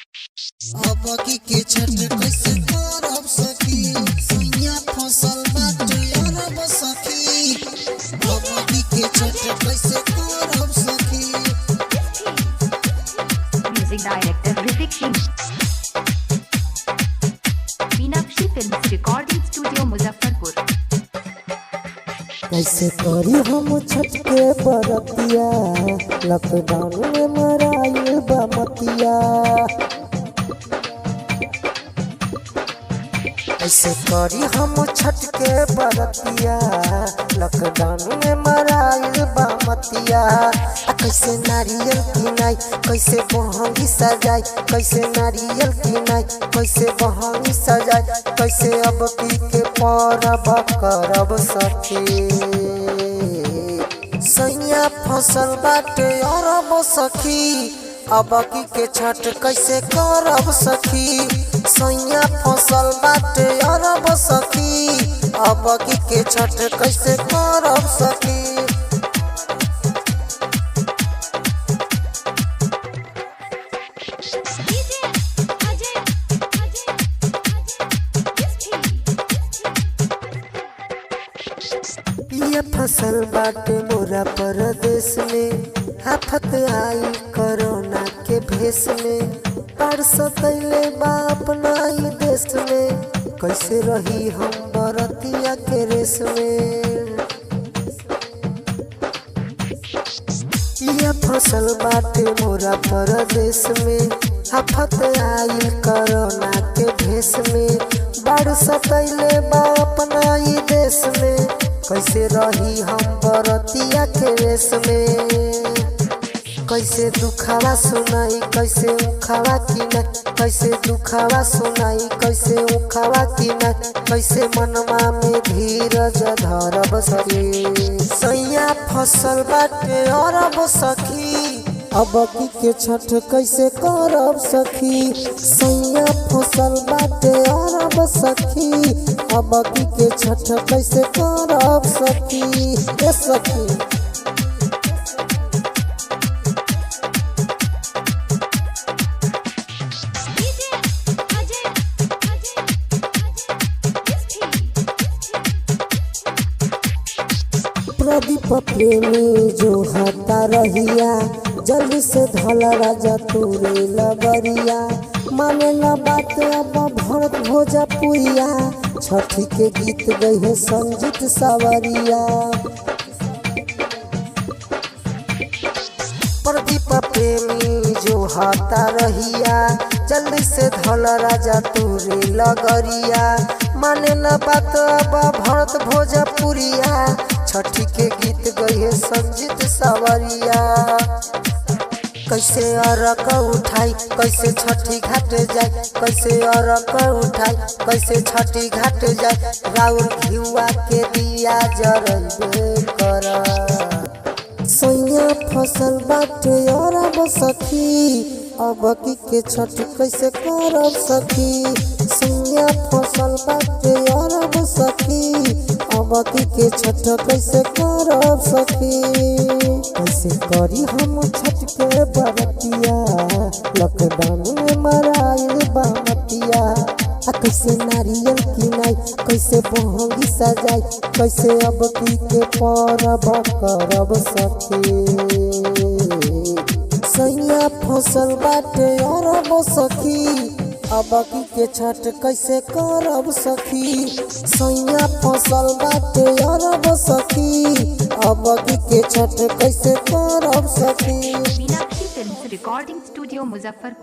अब के छठ कैसे करब सखी, सैया फसल बाटे अरब सखी। अब के छठ कैसे करब सखी। Music director Hrithik Singh. Meenakshi films recording studio Muzaffarpur. कैसे करी हम छठ के बरतिया, लॉकडाउन में मराइल बा मतिया। कैसे करी हम छठ के बरतिया, लॉकडाउन में मराइल बा मतिया। कैसे नारियल किनाई, कैसे बहंगी सजाई, कैसे नारियल किनाई, कैसे बहंगी सजाई, कैसे अब पी के परब करब सखी। सैया फसल बाटे अरब सखी, अब के छठ कैसे करब सखी। सैया फसल बाटे अरब सखी, अब के छठ कैसे करब सखी। ये फसल बाटे मोरा परदेश में, आफत आई कोरोना के भेष में। परसतैले बाप नाई देश में, कैसे रही हम बरतिया के रेस में। ये फसल बाटे मोरा परदेश में, आफत आई कोरोना के भेष में। बरसतैले बाप नाई देश में, कैसे रही हम बरतिया के रेस में। कैसे दुखावा सुनाई, कैसे उखावा किनाई, कैसे दुखावा सुनाई, कैसे उखावा किनाई, कैसे मनमा में धीरज धरब सखी। सैया फसल बाटे अरब सखी, अब के छठ कैसे करब सखी। सैया फसल बाटे अरब सखी, अब के छठ कैसे करब सखी। ए सखी प्रदीप प्रेमी जो हता रहिया, जल्दी से धला राजा तोरे लगरिया। माने न बात अब भरत भोजपुरिया, छठी के गीत गई है संजीत सावरिया। प्रदीप प्रेमी जो हता रहिया, जल्दी से धला राजा तोरे लगरिया। माने न बात अब भरत भोजपुरिया, छठी के गीत गई है संजीत सावरिया। कैसे अरक उठाई, कैसे छठी घाट जाए, कैसे अरक उठाई, कैसे छठी घाट जाए। राउर घिउआ के दिया जरबे कर। सैया फसल बाटे अरब सखी, अब के छठ कैसे करब सखी। सैया फसल बाटे अरब सखी, अब के छठ कैसे करब सखी। कैसे करी हम छठ के बरतिया, लॉकडाउन में मराइल बा मतिया। कैसे नारियल किनाई, कैसे बहंगी सजाई, कैसे अब पी के परब करब सखी। सैया फसल बाटे अरब सखी, अब के छठ कैसे करब सखी। सैया फसल बाटे अरब सखी, अब के छठ कैसे करब सखी। Meenakshi films recording studio Muzaffarpur.